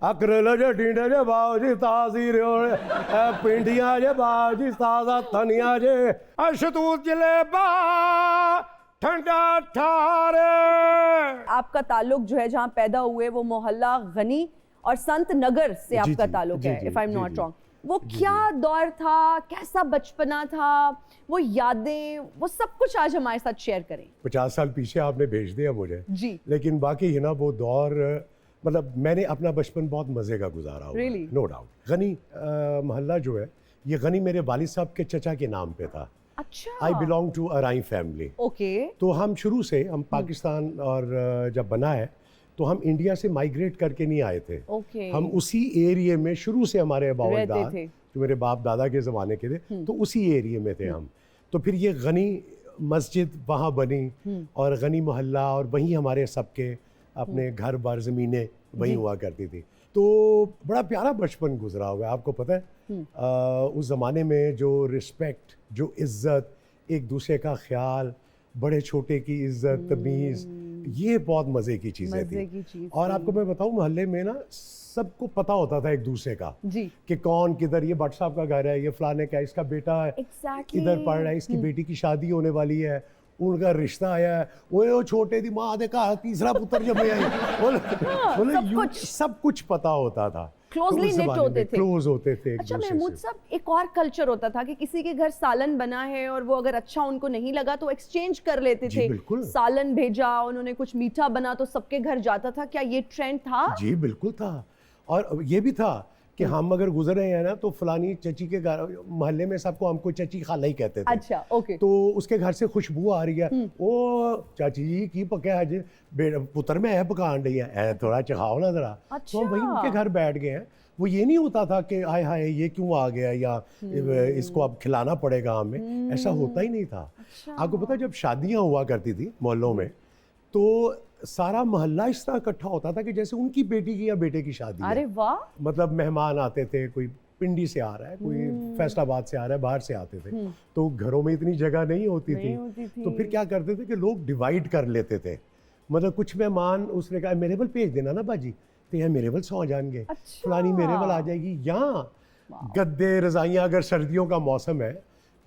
अकरल जे ढींडे जे बावजी ताजी रे पिंडिया जे बावजी ताजा धनिया जे अशतूत जलेबा ठंडा ठारे। आपका ताल्लुक जो है जहाँ पैदा हुए वो मोहल्ला गनी और संत नगर से आपका ताल्लुक है, if I am not wrong. वो क्या दौर था, कैसा बचपना था, वो यादें, वो सब कुछ आज हमारे साथ शेयर करें। 50 साल पीछे आपने भेज दिया मुझे जी, लेकिन बाकी है ना वो दौर, मतलब मैंने अपना बचपन बहुत मजे का गुजारा हुआ, नो डाउट। गनी मोहल्ला जो है ये गनी मेरे वालिद साहब के चचा के नाम पे था। अच्छा। आई बिलोंग टू अराई फैमिली। ओके। तो हम शुरू से हम पाकिस्तान और जब बना है तो हम इंडिया से माइग्रेट करके नहीं आए थे। ओके। हम उसी एरिया में शुरू से हमारे बावजदाद जो मेरे बाप दादा के ज़माने के थे तो उसी एरिया में थे हम। तो फिर ये गनी मस्जिद वहाँ बनी और गनी मोहल्ला और वहीं हमारे सबके अपने घर बार ज़मीनें वहीं हुआ करती थी। तो बड़ा प्यारा बचपन गुजरा हुआ है। आपको पता है उस ज़माने में जो रिस्पेक्ट, जो इज़्ज़त, एक दूसरे का ख्याल, बड़े छोटे की इज्जत, तमीज़, ये बहुत मज़े की चीज़ें थी। और आपको मैं बताऊं मोहल्ले में ना सबको पता होता था एक दूसरे का जी। कि कौन किधर, ये भट्ट साहब का घर है, ये फलाने का, इसका बेटा है इधर पढ़ रहा है, इसकी बेटी की शादी होने वाली है, उनका रिश्ता आया है, वो छोटे दी माँ देखा तीसरा पुत्र जब बोले सब कुछ पता होता था। क्लोजली निट होते थे, क्लोज होते थे। अच्छा महमूद साहब, एक और कल्चर होता था कि किसी के घर सालन बना है और वो अगर अच्छा उनको नहीं लगा तो एक्सचेंज कर लेते थे। सालन भेजा, उन्होंने कुछ मीठा बना तो सबके घर जाता था। क्या ये ट्रेंड था? जी बिल्कुल था। और ये भी था कि हम अगर गुजर रहे हैं ना तो फलानी चची के घर, मोहल्ले में सबको हमको चची खाला ही कहते थे। अच्छा, ओके। तो उसके घर से खुशबू आ रही है, ओ चाची जी की पका है, पुत्र में है पकान रही है, थोड़ा चखाओ ना जरा। अच्छा। तो वही उनके घर बैठ गए हैं। वो ये नहीं होता था कि हाय हाय ये क्यों आ गया या इसको अब खिलाना पड़ेगा हमें, ऐसा होता ही नहीं था। आपको पता जब शादियां हुआ करती थी मोहल्लों में तो सारा मोहल्ला इस तरह इकट्ठा होता था कि जैसे उनकी बेटी की या बेटे की शादी है। अरे वाह। मतलब मेहमान आते थे, कोई पिंडी से आ रहा है, कोई फैसलाबाद से आ रहा है, बाहर से आते थे। तो घरों में इतनी जगह नहीं होती थी। तो फिर क्या करते थे कि लोग डिवाइड कर लेते थे। मतलब कुछ मेहमान उसने कहा मेरे बल भेज देना ना बाजी, तो यहाँ मेरे बल सौ जाएंगे। अच्छा। फलानी मेरे बल आ जाएगी। यहाँ गद्दे रजाइयाँ, अगर सर्दियों का मौसम है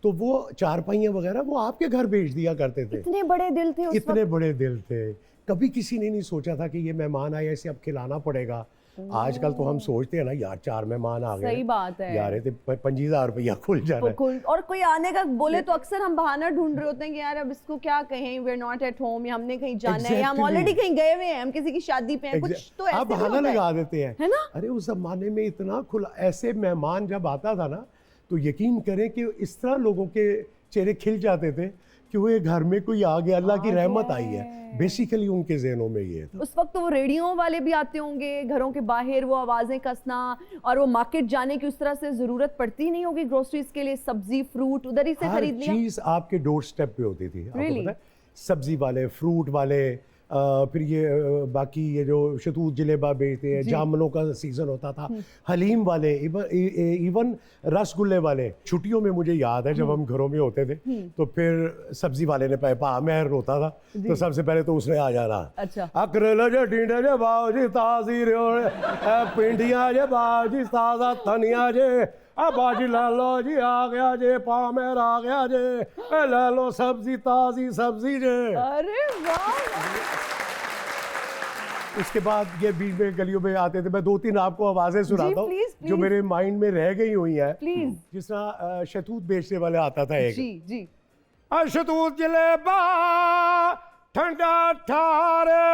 तो वो चारपाइयाँ वगैरह वो आपके घर भेज दिया करते थे। इतने बड़े दिल थे उस वक्त। इतने बड़े दिल थे। कभी किसी ने नहीं सोचा था कि ये मेहमान आए ऐसे अब खिलाना पड़ेगा। आजकल तो हम सोचते हैं ना यार 4 मेहमान आ गए, सही बात है यार, 25,000 रुपया खुल जा रहा है। और कोई आने का बोले तो अक्सर हम बहाना ढूंढ रहे होते हैं कि यार अब इसको क्या कहें, we are not at home, या हमने कहीं जाना है, या हम ऑलरेडी कहीं गए हुए हैं, हम किसी की शादी पे हैं, कुछ तो ऐसे बहाना लगा देते हैं, है ना। अरे उस जमाने में इतना खुला, ऐसे मेहमान जब आता था ना तो यकीन करें कि इस तरह लोगों के चेहरे खिल जाते थे कि वो घर में कोई आ गया, अल्लाह की रहमत आई है। बेसिकली उनके ज़हनों में ये था। उस वक्त तो वो रेडियो वाले भी आते होंगे घरों के बाहर, वो आवाज़ें कसना, और वो मार्केट जाने की उस तरह से ज़रूरत पड़ती ही नहीं होगी ग्रोसरीज के लिए, सब्जी फ्रूट उधर ही से खरीद लिया। चीज़ आपके डोर स्टेप पे होती थी। really? सब्जी वाले, फ्रूट वाले, फिर ये बाकी ये जो शतूत जलेबा बेचते हैं, जामुनों का सीजन होता था, हलीम वाले, इवन रसगुल्ले वाले। छुट्टियों में मुझे याद है जब हम घरों में होते थे तो फिर सब्जी वाले ने मैं रोता था तो सबसे पहले तो उसने आ जाना। अच्छा। अकरल जे ढींडे जे बावजी ताजी रे पिंडिया जे बावजी ताजा धनिया जे बाजी ला लो जी, आ गया जे पामेर आ गया जे, ले लो सब्जी ताजी सब्जी जे। अरे वाह। उसके बाद ये बीच में गलियों में आते थे, मैं 2-3 आपको आवाजें सुनाता हूँ जो मेरे माइंड में रह गई हुई हैं। जिस तरह शतूत बेचने वाले आता था एक, जी जी, शतूत जलेबा ठंडा ठारे।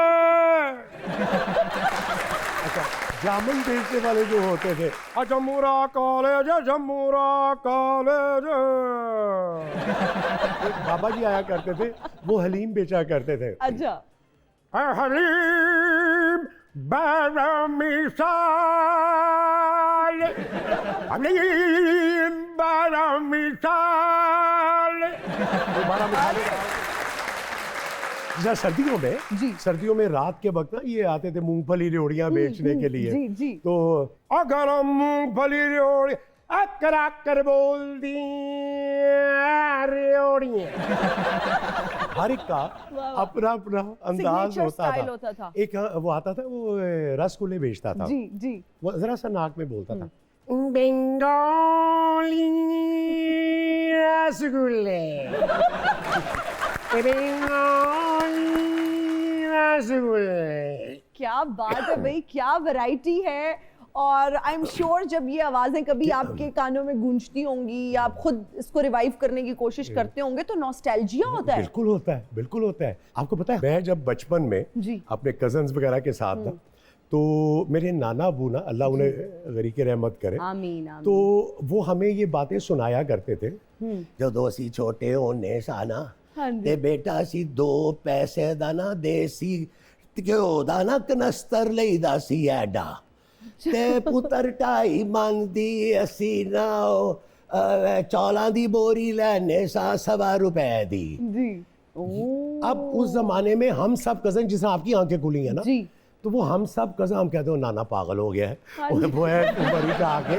अच्छा, जामुन बेचने वाले जो होते थे, जम्मूरा कॉलेज जम्मूरा कॉलेज। बाबा जी आया करते थे, वो हलीम बेचा करते थे। अच्छा। हलीम बड़ा मिसाल, हलीम बड़ा मिसाल। सर्दियों में रात के वक्त ना ये आते थे मूंगफली रेवड़ियां बेचने के लिए। जी जी। तो अगर मूंगफली रेवड़ी करा कर बोल दी रेवड़ियाँ। हर एक का अपना अपना अंदाज Signature होता style होता था। एक वो आता था, वो रसगुल्ले बेचता था, जी जी। वो जरा सा नाक में बोलता था, बंगाली रसगुल्ले, बंगाली रसगुल्ले। क्या बात है भाई, क्या वैरायटी है। और आई एम श्योर जब ये आवाजें कभी आपके कानों में गूंजती होंगी या आप खुद इसको रिवाइव करने की कोशिश करते होंगे तो नॉस्टैल्जिया होता है। बिल्कुल होता है, बिल्कुल होता है। आपको पता है, मैं जब बचपन में जी। अपने कजन्स वगैरह के साथ था, तो मेरे नाना अबू ना, अल्लाह उन्हें गरीक रहमत करे, आमीन आमीन। तो वो हमें ये बातें सुनाया करते थे। जदों असी छोटे होने साना हाँ जी। ते बेटा सी 2 पैसे दा ना देसी घ्यो दा ना कनस्तर लईदा सी ऐडा, ते पुत्तर 2.5 मन दी असी ना चौलां दी बोरी लैने सा 1.25 रुपए दी। जी। अब उस जमाने में हम सब कजन, जिसे आपकी आंखें खुली है ना, जी। तो वो हम सब कजन, हम कहते हो नाना पागल हो गया है, वो है उमरी का आके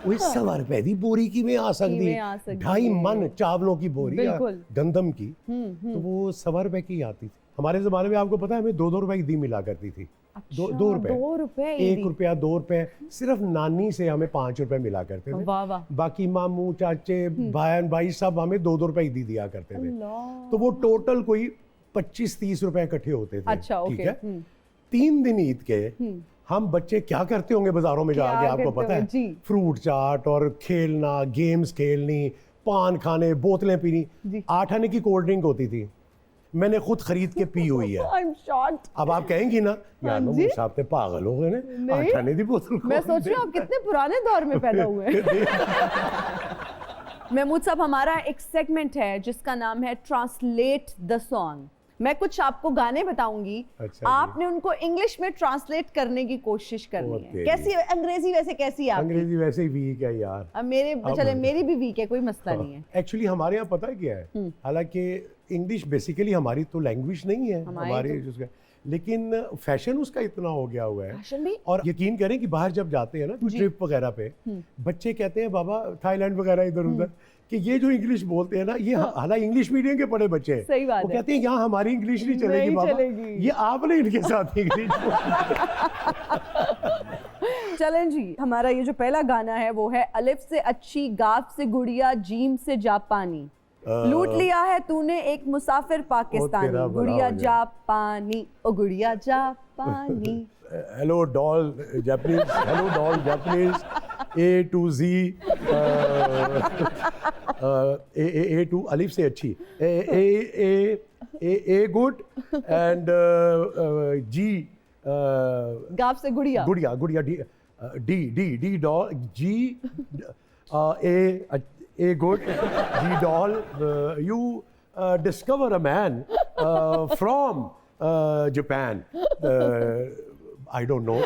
वही 1.25 रुपए दी बोरी की में आ सकती है, 2.5 मन चावलों की बोरी या गंदम की, तो वो 1.25 रुपए की आती थी। हमारे जमाने में आपको पता है हमें 2-2 रुपए की दी मिला करती थी। अच्छा, 2 रुपए, 2 रुपए, 1 रुपया, 2 रुपए, सिर्फ नानी से हमें 5 रुपए मिला करते थे। वाह वाह। बाकी मामू चाचे बहन भाई सब हमें 2-2 रुपए की दी दिया करते थे। तो वो टोटल कोई 25-30 रुपए इकट्ठे होते थे। अच्छा, ठीक है। 3 दिन ईद के हम बच्चे क्या करते होंगे बाजारों में जाके, आपको पता है? फ्रूट चाट और खेलना, गेम्स खेलनी, पान खाने, बोतलें पीनी। 8 आने की कोल्ड ड्रिंक होती थी, मैंने खुद खरीद के पी हुई है। I'm shocked। अब आप कहेंगी ना, यार मुझे साहब ते पागल हो गए ने, 8 आने की बोतल। मैं सोच रही हूँ आप कितने पुराने दौर में पैदा हुए हैं। महमूद साहब, हमारा एक सेगमेंट है जिसका नाम है ट्रांसलेट द सॉन्ग। मैं कुछ आपको गाने बताऊंगी, अच्छा, आपने उनको इंग्लिश में ट्रांसलेट करने की कोशिश करनी है। कैसी अंग्रेजी वैसे कैसी है? अंग्रेजी वैसे ही वीक है यार। अब मेरी भी वीक है, कोई मसला नहीं है। एक्चुअली हमारे यहाँ पता है क्या है, हालांकि इंग्लिश बेसिकली हमारी तो लैंग्वेज नहीं है, हमारे जिसका, लेकिन फैशन उसका इतना हो गया हुआ है। और यकीन करें कि बाहर जब जाते हैं ना ट्रिप वगैरह पे, बच्चे कहते हैं बाबा थाईलैंड वगैरह इधर उधर, कि ये जो इंग्लिश बोलते हैं ना, ये हालांकि इंग्लिश मीडियम के पढ़े बच्चे, सही बात वो कहते हैं यहाँ हमारी इंग्लिश नहीं चलेगी बाबा, ये आपने इनके साथ इंग्लिश। चलें जी, हमारा ये जो पहला गाना है वो है अलिफ से अच्छी, गाफ से गुड़िया, जीम से जापानी। लूट लिया है तूने एक मुसाफिर पाकिस्तानी, गुड़िया जापानी, ओ गुड़िया जापानी। Hello doll Japanese, hello doll Japanese, A to Z, A to अलिफ से अच्छी, A good and G गाफ से गुड़िया, गुड़िया D doll, G A good, G doll. You discover a man from Japan. I don't know.